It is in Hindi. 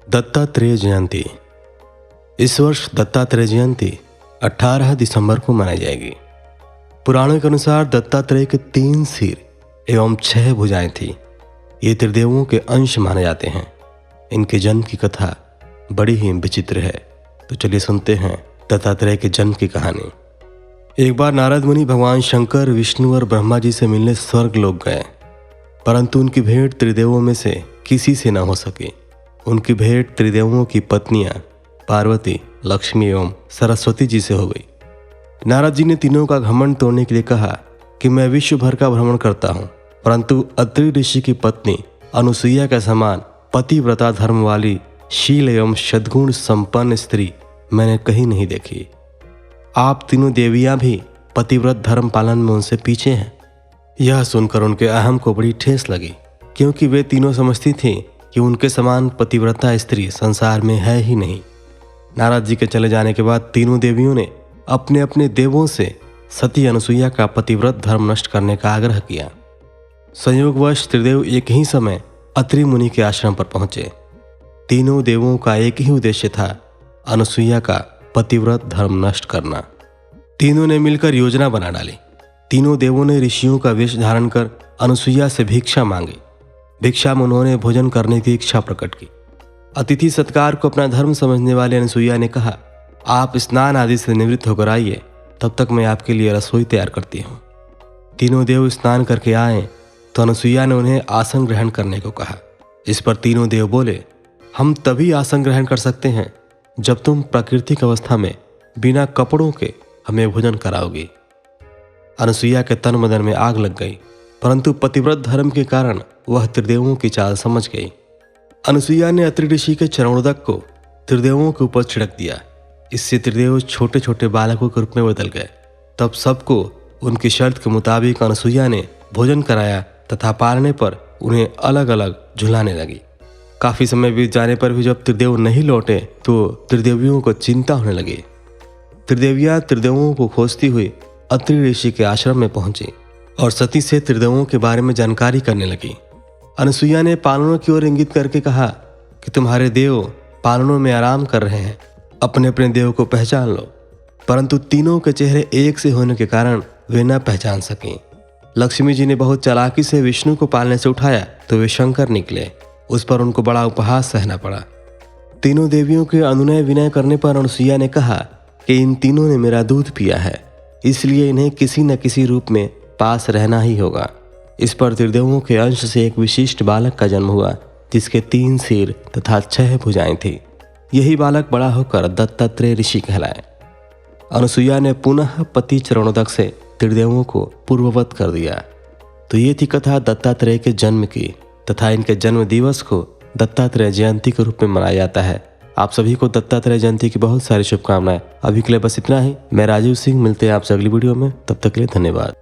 दत्तात्रेय जयंती। इस वर्ष दत्तात्रेय जयंती 18 दिसंबर को मनाई जाएगी। पुराणों के अनुसार दत्तात्रेय के 3 सिर एवं 6 भुजाएं थी। ये त्रिदेवों के अंश माने जाते हैं। इनके जन्म की कथा बड़ी ही विचित्र है। तो चलिए सुनते हैं दत्तात्रेय के जन्म की कहानी। एक बार नारद मुनि भगवान शंकर, विष्णु और ब्रह्मा जी से मिलने स्वर्ग लोक गए, परंतु उनकी भेंट त्रिदेवों में से किसी से न हो सकी। उनकी भेंट त्रिदेवों की पत्नियां पार्वती, लक्ष्मी एवं सरस्वती जी से हो गई। नारद जी ने तीनों का घमंड तोड़ने के लिए कहा कि मैं विश्व भर का भ्रमण करता हूँ, परंतु अत्रि ऋषि की पत्नी अनुसुईया के समान पतिव्रता धर्म वाली, शील एवं सद्गुण संपन्न स्त्री मैंने कहीं नहीं देखी। आप तीनों देवियां भी पतिव्रत धर्म पालन में उनसे पीछे हैं। यह सुनकर उनके अहम को बड़ी ठेस लगी, क्योंकि वे तीनों समझती थीं कि उनके समान पतिव्रता स्त्री संसार में है ही नहीं। नारद जी के चले जाने के बाद तीनों देवियों ने अपने अपने देवों से सती अनुसुईया का पतिव्रत धर्म नष्ट करने का आग्रह किया। संयोगवश त्रिदेव एक ही समय अत्रि मुनि के आश्रम पर पहुंचे। तीनों देवों का एक ही उद्देश्य था, अनुसुईया का पतिव्रत धर्म नष्ट करना। तीनों ने मिलकर योजना बना डाली। तीनों देवों ने ऋषियों का वेश धारण कर अनुसुईया से भिक्षा मांगी। भिक्षा में उन्होंने भोजन करने की इच्छा प्रकट की। अतिथि सत्कार को अपना धर्म समझने वाले अनुसुईया ने कहा, आप स्नान आदि से निवृत्त होकर आइए, तब तक मैं आपके लिए रसोई तैयार करती हूँ। तीनों देव स्नान करके आए तो अनुसुईया ने उन्हें आसन ग्रहण करने को कहा। इस पर तीनों देव बोले, हम तभी आसन ग्रहण कर सकते हैं जब तुम प्राकृतिक अवस्था में बिना कपड़ों के हमें भोजन कराओगी। अनुसुईया के तन बदन में आग लग गई, परंतु पतिव्रत धर्म के कारण वह त्रिदेवों की चाल समझ गई। अनुसुईया ने अत्रि ऋषि के चरणोदक को त्रिदेवों के ऊपर छिड़क दिया। इससे त्रिदेव छोटे छोटे बालकों के रूप में बदल गए। तब सबको उनकी शर्त के मुताबिक अनुसुईया ने भोजन कराया तथा पालने पर उन्हें अलग अलग झुलाने लगी। काफी समय बीत जाने पर भी जब त्रिदेव नहीं लौटे तो त्रिदेवियों को चिंता होने लगी। त्रिदेवियां त्रिदेवों को खोजती हुई अत्रि ऋषि के आश्रम में पहुंची और सती से त्रिदेवों के बारे में जानकारी करने लगी। अनुसुईया ने पालनों की ओर इंगित करके कहा कि तुम्हारे देव पालनों में आराम कर रहे हैं, अपने अपने देव को पहचान लो। परंतु तीनों के चेहरे एक से होने के कारण वे न पहचान सकें। लक्ष्मी जी ने बहुत चालाकी से विष्णु को पालने से उठाया तो वे शंकर निकले। उस पर उनको बड़ा उपहास सहना पड़ा। तीनों देवियों के अनुनय विनय करने पर अनुसुईया ने कहा कि इन तीनों ने मेरा दूध पिया है, इसलिए इन्हें किसी न किसी रूप में पास रहना ही होगा। इस पर त्रिदेवों के अंश से एक विशिष्ट बालक का जन्म हुआ, जिसके 3 सिर तथा 6 भुजाएं थी। यही बालक बड़ा होकर दत्तात्रेय ऋषि कहलाए। अनुसुईया ने पुनः पति चरणोदक से त्रिदेवों को पूर्ववत कर दिया। तो ये थी कथा दत्तात्रेय के जन्म की, तथा इनके जन्म दिवस को दत्तात्रेय जयंती के रूप में मनाया जाता है। आप सभी को दत्तात्रेय जयंती की बहुत सारी शुभकामनाएं। अभी के लिए बस इतना ही। मैं राजीव सिंह, मिलते हैं आपसे अगली वीडियो में। तब तक के लिए धन्यवाद।